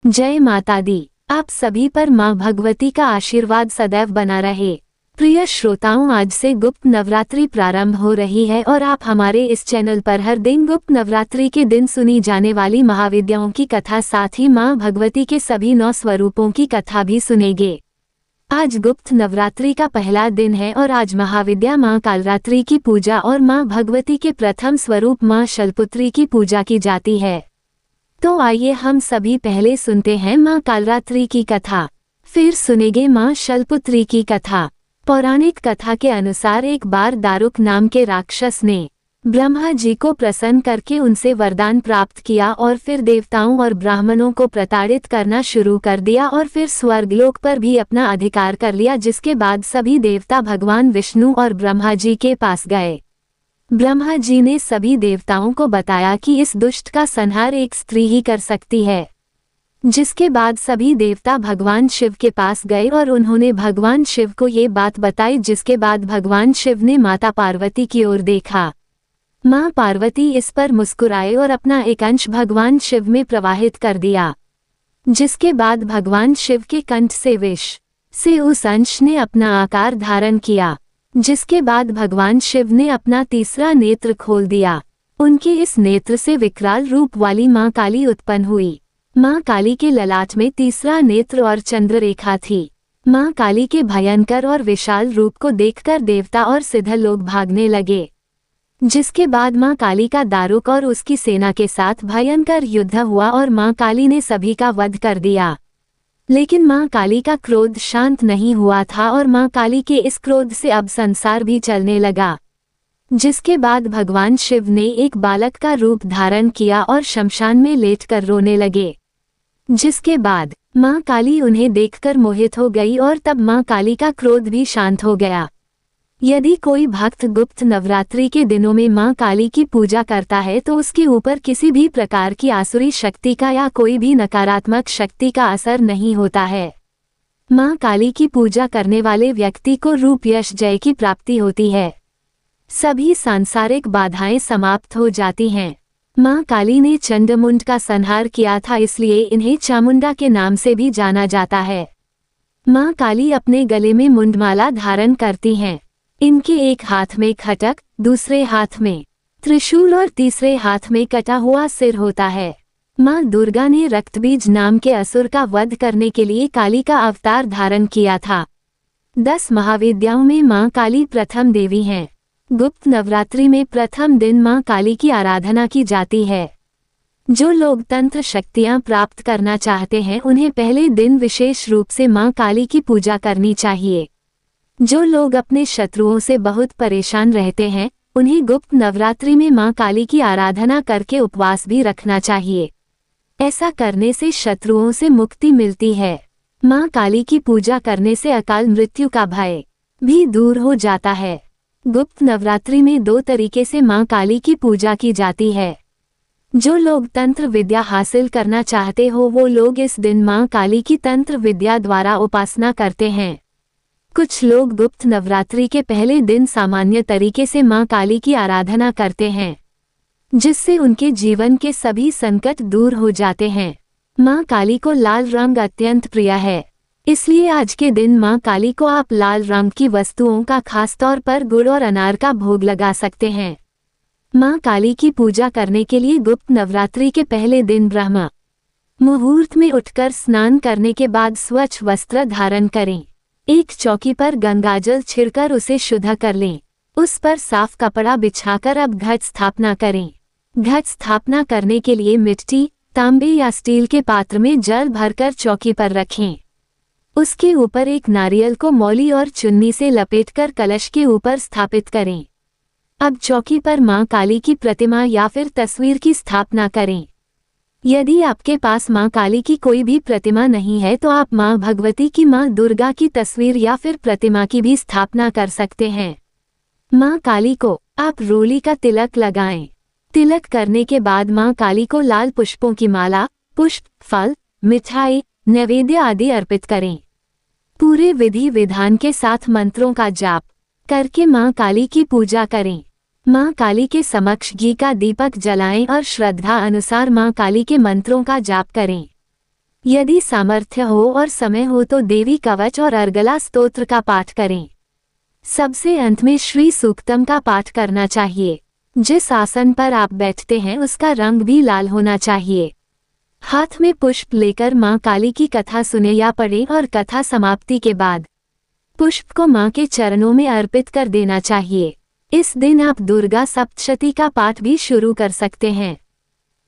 जय माता दी। आप सभी पर माँ भगवती का आशीर्वाद सदैव बना रहे। प्रिय श्रोताओं, आज से गुप्त नवरात्रि प्रारंभ हो रही है और आप हमारे इस चैनल पर हर दिन गुप्त नवरात्रि के दिन सुनी जाने वाली महाविद्याओं की कथा, साथ ही माँ भगवती के सभी 9 स्वरूपों की कथा भी सुनेंगे। आज गुप्त नवरात्रि का पहला दिन है और आज महाविद्या माँ कालरात्रि की पूजा और माँ भगवती के प्रथम स्वरूप माँ शैलपुत्री की पूजा की जाती है। तो आइए हम सभी पहले सुनते हैं माँ कालरात्रि की कथा, फिर सुनेंगे माँ शैलपुत्री की कथा। पौराणिक कथा के अनुसार एक बार दारुक नाम के राक्षस ने ब्रह्मा जी को प्रसन्न करके उनसे वरदान प्राप्त किया और फिर देवताओं और ब्राह्मणों को प्रताड़ित करना शुरू कर दिया और फिर स्वर्गलोक पर भी अपना अधिकार कर लिया। जिसके बाद सभी देवता भगवान विष्णु और ब्रह्मा जी के पास गए। ब्रह्मा जी ने सभी देवताओं को बताया कि इस दुष्ट का संहार एक स्त्री ही कर सकती है। जिसके बाद सभी देवता भगवान शिव के पास गए और उन्होंने भगवान शिव को ये बात बताई। जिसके बाद भगवान शिव ने माता पार्वती की ओर देखा। माँ पार्वती इस पर मुस्कुराए और अपना एक अंश भगवान शिव में प्रवाहित कर दिया। जिसके बाद भगवान शिव के कंठ से विष से उस अंश ने अपना आकार धारण किया। जिसके बाद भगवान शिव ने अपना तीसरा नेत्र खोल दिया। उनके इस नेत्र से विकराल रूप वाली माँ काली उत्पन्न हुई। माँ काली के ललाट में तीसरा नेत्र और चंद्ररेखा थी। माँ काली के भयंकर और विशाल रूप को देखकर देवता और सिद्ध लोग भागने लगे। जिसके बाद माँ काली का दारुक और उसकी सेना के साथ भयंकर युद्ध हुआ और माँ काली ने सभी का वध कर दिया। लेकिन माँ काली का क्रोध शांत नहीं हुआ था और माँ काली के इस क्रोध से अब संसार भी चलने लगा। जिसके बाद भगवान शिव ने एक बालक का रूप धारण किया और शमशान में लेटकर रोने लगे। जिसके बाद माँ काली उन्हें देखकर मोहित हो गई और तब माँ काली का क्रोध भी शांत हो गया। यदि कोई भक्त गुप्त नवरात्रि के दिनों में माँ काली की पूजा करता है तो उसके ऊपर किसी भी प्रकार की आसुरी शक्ति का या कोई भी नकारात्मक शक्ति का असर नहीं होता है। माँ काली की पूजा करने वाले व्यक्ति को रूप यश जय की प्राप्ति होती है। सभी सांसारिक बाधाएं समाप्त हो जाती हैं। माँ काली ने चंडमुंड का संहार किया था, इसलिए इन्हें चामुंडा के नाम से भी जाना जाता है। माँ काली अपने गले में मुंडमाला धारण करती हैं। इनके एक हाथ में खटक, दूसरे हाथ में त्रिशूल और तीसरे हाथ में कटा हुआ सिर होता है। माँ दुर्गा ने रक्तबीज नाम के असुर का वध करने के लिए काली का अवतार धारण किया था। 10 महाविद्याओं में माँ काली प्रथम देवी हैं। गुप्त नवरात्रि में प्रथम दिन माँ काली की आराधना की जाती है। जो लोग तंत्र शक्तियाँ प्राप्त करना चाहते हैं उन्हें पहले दिन विशेष रूप से माँ काली की पूजा करनी चाहिए। जो लोग अपने शत्रुओं से बहुत परेशान रहते हैं उन्हें गुप्त नवरात्रि में माँ काली की आराधना करके उपवास भी रखना चाहिए। ऐसा करने से शत्रुओं से मुक्ति मिलती है। माँ काली की पूजा करने से अकाल मृत्यु का भय भी दूर हो जाता है। गुप्त नवरात्रि में 2 तरीके से माँ काली की पूजा की जाती है। जो लोग तंत्र विद्या हासिल करना चाहते हो वो लोग इस दिन माँ काली की तंत्र विद्या द्वारा उपासना करते हैं। कुछ लोग गुप्त नवरात्रि के पहले दिन सामान्य तरीके से माँ काली की आराधना करते हैं, जिससे उनके जीवन के सभी संकट दूर हो जाते हैं। माँ काली को लाल रंग अत्यंत प्रिय है, इसलिए आज के दिन माँ काली को आप लाल रंग की वस्तुओं का खासतौर पर गुड़ और अनार का भोग लगा सकते हैं। माँ काली की पूजा करने के लिए गुप्त नवरात्रि के पहले दिन ब्रह्म मुहूर्त में उठकर स्नान करने के बाद स्वच्छ वस्त्र धारण करें। एक चौकी पर गंगाजल छिड़कर उसे शुद्ध कर लें। उस पर साफ कपड़ा बिछाकर अब घट स्थापना करें। घट स्थापना करने के लिए मिट्टी, तांबे या स्टील के पात्र में जल भरकर चौकी पर रखें। उसके ऊपर एक नारियल को मौली और चुन्नी से लपेटकर कलश के ऊपर स्थापित करें। अब चौकी पर माँ काली की प्रतिमा या फिर तस्वीर की स्थापना करें। यदि आपके पास माँ काली की कोई भी प्रतिमा नहीं है तो आप माँ भगवती की, माँ दुर्गा की तस्वीर या फिर प्रतिमा की भी स्थापना कर सकते हैं। माँ काली को आप रोली का तिलक लगाएं। तिलक करने के बाद माँ काली को लाल पुष्पों की माला, पुष्प, फल, मिठाई, नैवेद्य आदि अर्पित करें। पूरे विधि विधान के साथ मंत्रों का जाप करके माँ काली की पूजा करें। माँ काली के समक्ष घी का दीपक जलाएं और श्रद्धा अनुसार माँ काली के मंत्रों का जाप करें। यदि सामर्थ्य हो और समय हो तो देवी कवच और अर्गला स्तोत्र का पाठ करें। सबसे अंत में श्री सूक्तम का पाठ करना चाहिए। जिस आसन पर आप बैठते हैं उसका रंग भी लाल होना चाहिए। हाथ में पुष्प लेकर मां काली की कथा सुने या पढ़ें और कथा समाप्ति के बाद पुष्प को मां के चरणों में अर्पित कर देना चाहिए। इस दिन आप दुर्गा सप्तशती का पाठ भी शुरू कर सकते हैं।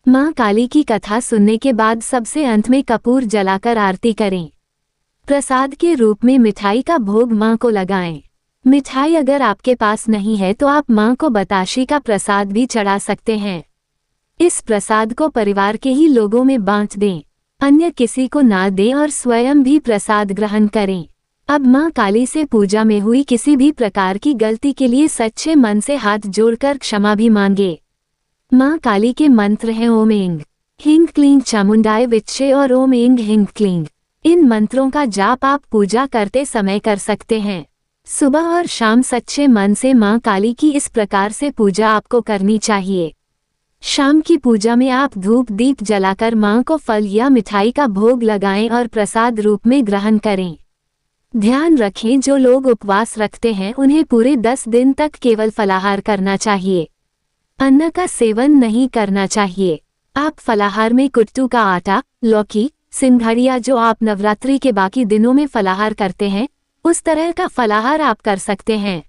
मां काली की कथा सुनने के बाद सबसे अंत में कपूर जलाकर आरती करें। प्रसाद के रूप में मिठाई का भोग मां को लगाएं। मिठाई अगर आपके पास नहीं है तो आप मां को बताशे का प्रसाद भी चढ़ा सकते हैं। इस प्रसाद को परिवार के ही लोगों में बांट दें, अन्य किसी को ना दें और स्वयं भी प्रसाद ग्रहण करें। अब मां काली से पूजा में हुई किसी भी प्रकार की गलती के लिए सच्चे मन से हाथ जोड़कर क्षमा भी मांगे। मां काली के मंत्र हैं ओम ऐंग ह्रीं क्लीं चामुंडाय विच्चे और ओम ऐंग ह्रीं क्लीं। इन मंत्रों का जाप आप पूजा करते समय कर सकते हैं। सुबह और शाम सच्चे मन से मां काली की इस प्रकार से पूजा आपको करनी चाहिए। शाम की पूजा में आप धूप दीप जलाकर मां को फल या मिठाई का भोग लगाएं और प्रसाद रूप में ग्रहण करें। ध्यान रखें, जो लोग उपवास रखते हैं उन्हें पूरे 10 दिन तक केवल फलाहार करना चाहिए। अन्न का सेवन नहीं करना चाहिए। आप फलाहार में कुट्टू का आटा, लौकी, सिंघाड़िया जो आप नवरात्रि के बाकी दिनों में फलाहार करते हैं उस तरह का फलाहार आप कर सकते हैं।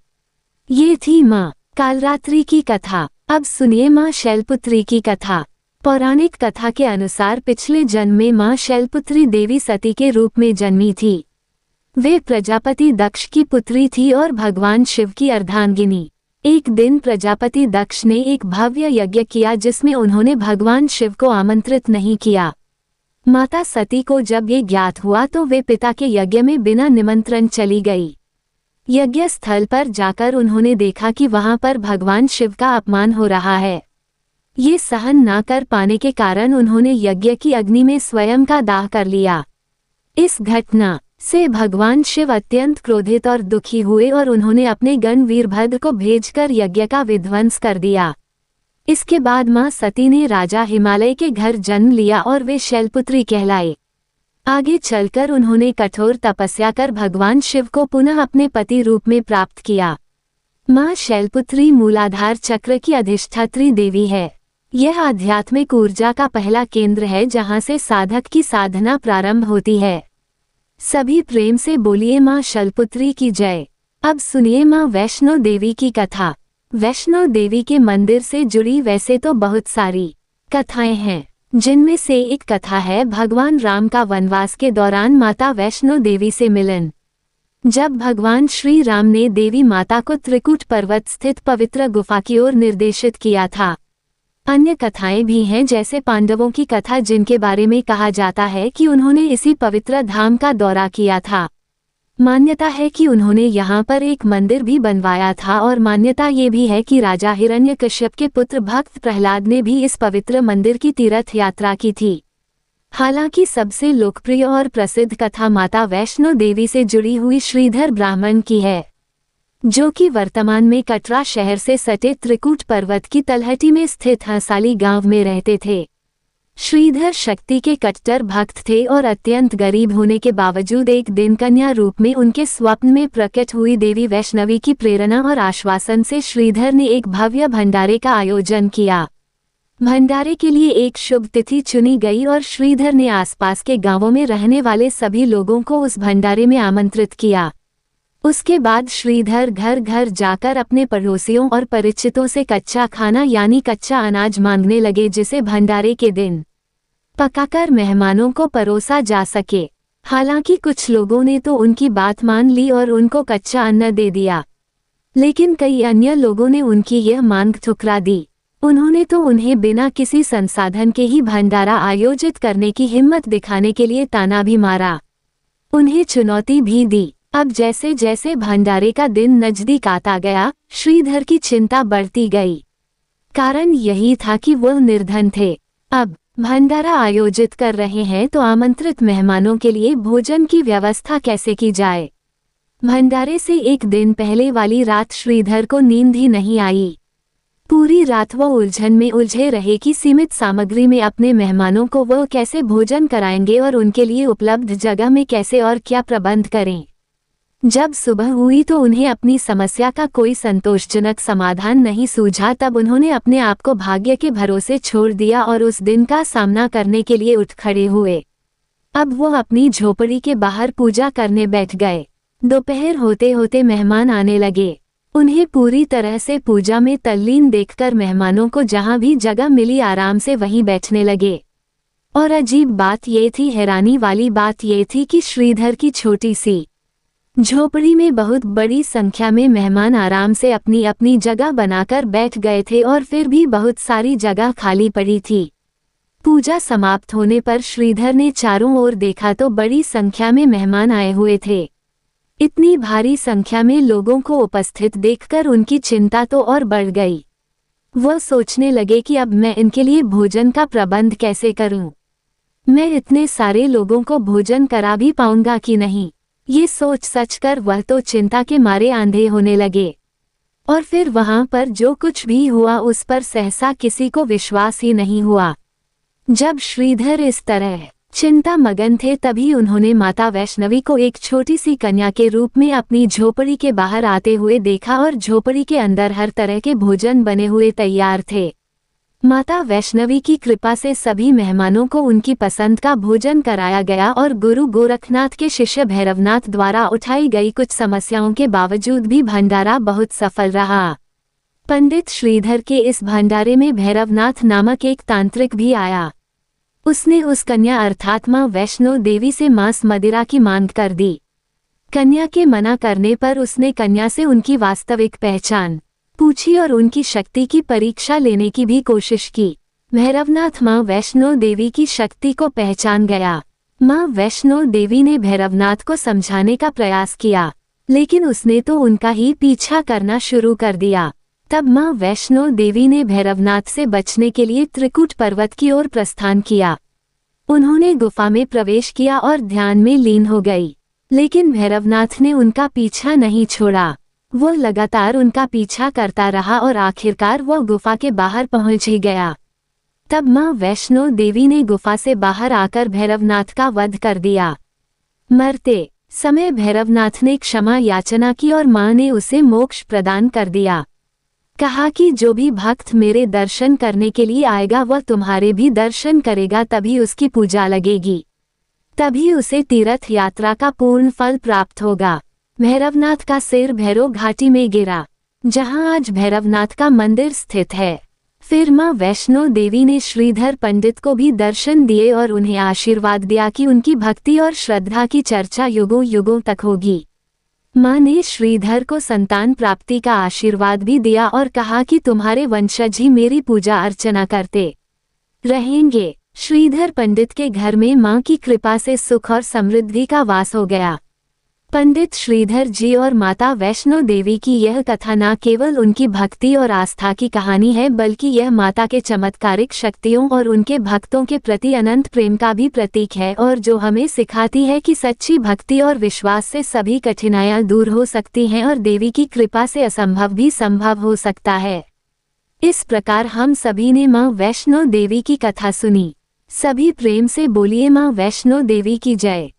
ये थी मां कालरात्रि की कथा। अब सुनिए मां शैलपुत्री की कथा। पौराणिक कथा के अनुसार पिछले जन्म में मां शैलपुत्री देवी सती के रूप में जन्मी थी। वे प्रजापति दक्ष की पुत्री थी और भगवान शिव की अर्धांगिनी। एक दिन प्रजापति दक्ष ने एक भव्य यज्ञ किया जिसमें उन्होंने भगवान शिव को आमंत्रित नहीं किया। माता सती को जब ये ज्ञात हुआ तो वे पिता के यज्ञ में बिना निमंत्रण चली गई। यज्ञ स्थल पर जाकर उन्होंने देखा कि वहां पर भगवान शिव का अपमान हो रहा है। ये सहन ना कर पाने के कारण उन्होंने यज्ञ की अग्नि में स्वयं का दाह कर लिया। इस घटना से भगवान शिव अत्यंत क्रोधित और दुखी हुए और उन्होंने अपने गण वीरभद्र को भेजकर यज्ञ का विध्वंस कर दिया। इसके बाद मां सती ने राजा हिमालय के घर जन्म लिया और वे शैलपुत्री कहलाए। आगे चलकर उन्होंने कठोर तपस्या कर भगवान शिव को पुनः अपने पति रूप में प्राप्त किया। मां शैलपुत्री मूलाधार चक्र की अधिष्ठात्री देवी है। यह आध्यात्मिक ऊर्जा का पहला केंद्र है जहां से साधक की साधना प्रारंभ होती है। सभी प्रेम से बोलिए मां शैलपुत्री की जय। अब सुनिए मां वैष्णो देवी की कथा। वैष्णो देवी के मंदिर से जुड़ी वैसे तो बहुत सारी कथाएं हैं, जिनमें से एक कथा है भगवान राम का वनवास के दौरान माता वैष्णो देवी से मिलन। जब भगवान श्री राम ने देवी माता को त्रिकुट पर्वत स्थित पवित्र गुफा की ओर निर्देशित किया था। अन्य कथाएं भी हैं जैसे पांडवों की कथा, जिनके बारे में कहा जाता है कि उन्होंने इसी पवित्र धाम का दौरा किया था। मान्यता है कि उन्होंने यहाँ पर एक मंदिर भी बनवाया था और मान्यता ये भी है कि राजा हिरण्यकश्यप के पुत्र भक्त प्रहलाद ने भी इस पवित्र मंदिर की तीर्थ यात्रा की थी। हालांकि सबसे लोकप्रिय और प्रसिद्ध कथा माता वैष्णो देवी से जुड़ी हुई श्रीधर ब्राह्मण की है, जो कि वर्तमान में कटरा शहर से सटे त्रिकुट पर्वत की तलहटी में स्थित हंसाली गांव में रहते थे। श्रीधर शक्ति के कट्टर भक्त थे और अत्यंत गरीब होने के बावजूद एक दिन कन्या रूप में उनके स्वप्न में प्रकट हुई देवी वैष्णवी की प्रेरणा और आश्वासन से श्रीधर ने एक भव्य भंडारे का आयोजन किया। भंडारे के लिए एक शुभ तिथि चुनी गई और श्रीधर ने आसपास के गांवों में रहने वाले सभी लोगों को उस भंडारे में आमंत्रित किया। उसके बाद श्रीधर घर घर जाकर अपने पड़ोसियों और परिचितों से कच्चा खाना यानी कच्चा अनाज मांगने लगे, जिसे भंडारे के दिन पकाकर मेहमानों को परोसा जा सके। हालांकि कुछ लोगों ने तो उनकी बात मान ली और उनको कच्चा अन्न दे दिया, लेकिन कई अन्य लोगों ने उनकी यह मांग ठुकरा दी। उन्होंने तो उन्हें बिना किसी संसाधन के ही भंडारा आयोजित करने की हिम्मत दिखाने के लिए ताना भी मारा, उन्हें चुनौती भी दी। अब जैसे जैसे भंडारे का दिन नजदीक आता गया, श्रीधर की चिंता बढ़ती गई। कारण यही था कि वह निर्धन थे। अब भंडारा आयोजित कर रहे हैं तो आमंत्रित मेहमानों के लिए भोजन की व्यवस्था कैसे की जाए। भंडारे से एक दिन पहले वाली रात श्रीधर को नींद ही नहीं आई। पूरी रात वो उलझन में उलझे रहे कि सीमित सामग्री में अपने मेहमानों को वो कैसे भोजन कराएंगे और उनके लिए उपलब्ध जगह में कैसे और क्या प्रबंध करें। जब सुबह हुई तो उन्हें अपनी समस्या का कोई संतोषजनक समाधान नहीं सूझा। तब उन्होंने अपने आप को भाग्य के भरोसे छोड़ दिया और उस दिन का सामना करने के लिए उठ खड़े हुए। अब वो अपनी झोपड़ी के बाहर पूजा करने बैठ गए। दोपहर होते होते मेहमान आने लगे। उन्हें पूरी तरह से पूजा में तल्लीन देखकर मेहमानों को जहां भी जगह मिली आराम से वहीं बैठने लगे। और अजीब बात ये थी, हैरानी वाली बात ये थी कि श्रीधर की छोटी सी झोपड़ी में बहुत बड़ी संख्या में मेहमान आराम से अपनी अपनी जगह बनाकर बैठ गए थे और फिर भी बहुत सारी जगह खाली पड़ी थी। पूजा समाप्त होने पर श्रीधर ने चारों ओर देखा तो बड़ी संख्या में मेहमान आए हुए थे। इतनी भारी संख्या में लोगों को उपस्थित देखकर उनकी चिंता तो और बढ़ गई। वह सोचने लगे कि अब मैं इनके लिए भोजन का प्रबंध कैसे करूं? मैं इतने सारे लोगों को भोजन करा भी पाऊंगा कि नहीं? ये सोच सच कर वह तो चिंता के मारे आंधे होने लगे। और फिर वहां पर जो कुछ भी हुआ उस पर सहसा किसी को विश्वास ही नहीं हुआ। जब श्रीधर इस तरह चिंता मगन थे तभी उन्होंने माता वैष्णवी को एक छोटी सी कन्या के रूप में अपनी झोपड़ी के बाहर आते हुए देखा और झोपड़ी के अंदर हर तरह के भोजन बने हुए तैयार थे। माता वैष्णवी की कृपा से सभी मेहमानों को उनकी पसंद का भोजन कराया गया और गुरु गोरखनाथ के शिष्य भैरवनाथ द्वारा उठाई गई कुछ समस्याओं के बावजूद भी भंडारा बहुत सफल रहा। पंडित श्रीधर के इस भंडारे में भैरवनाथ नामक एक तांत्रिक भी आया। उसने उस कन्या अर्थात मां वैष्णो देवी से मांस मदिरा की मांग कर दी। कन्या के मना करने पर उसने कन्या से उनकी वास्तविक पहचान पूछी और उनकी शक्ति की परीक्षा लेने की भी कोशिश की। भैरवनाथ मां वैष्णो देवी की शक्ति को पहचान गया। मां वैष्णो देवी ने भैरवनाथ को समझाने का प्रयास किया, लेकिन उसने तो उनका ही पीछा करना शुरू कर दिया। तब मां वैष्णो देवी ने भैरवनाथ से बचने के लिए त्रिकुट पर्वत की ओर प्रस्थान किया। उन्होंने गुफा में प्रवेश किया और ध्यान में लीन हो गई, लेकिन भैरवनाथ ने उनका पीछा नहीं छोड़ा। वो लगातार उनका पीछा करता रहा और आखिरकार वो गुफा के बाहर पहुंच ही गया। तब मां वैष्णो देवी ने गुफा से बाहर आकर भैरवनाथ का वध कर दिया। मरते समय भैरवनाथ ने क्षमा याचना की और मां ने उसे मोक्ष प्रदान कर दिया। कहा कि जो भी भक्त मेरे दर्शन करने के लिए आएगा वह तुम्हारे भी दर्शन करेगा, तभी उसकी पूजा लगेगी, तभी उसे तीर्थ यात्रा का पूर्ण फल प्राप्त होगा। भैरवनाथ का सिर भैरव घाटी में गिरा, जहां आज भैरवनाथ का मंदिर स्थित है। फिर मां वैष्णो देवी ने श्रीधर पंडित को भी दर्शन दिए और उन्हें आशीर्वाद दिया कि उनकी भक्ति और श्रद्धा की चर्चा युगों युगों तक होगी। मां ने श्रीधर को संतान प्राप्ति का आशीर्वाद भी दिया और कहा कि तुम्हारे वंशज ही मेरी पूजा अर्चना करते रहेंगे। श्रीधर पंडित के घर में मां की कृपा से सुख और समृद्धि का वास हो गया। पंडित श्रीधर जी और माता वैष्णो देवी की यह कथा न केवल उनकी भक्ति और आस्था की कहानी है, बल्कि यह माता के चमत्कारिक शक्तियों और उनके भक्तों के प्रति अनंत प्रेम का भी प्रतीक है, और जो हमें सिखाती है कि सच्ची भक्ति और विश्वास से सभी कठिनाइयां दूर हो सकती हैं और देवी की कृपा से असंभव भी संभव हो सकता है। इस प्रकार हम सभी ने मां वैष्णो देवी की कथा सुनी। सभी प्रेम से बोलिए मां वैष्णो देवी की जय।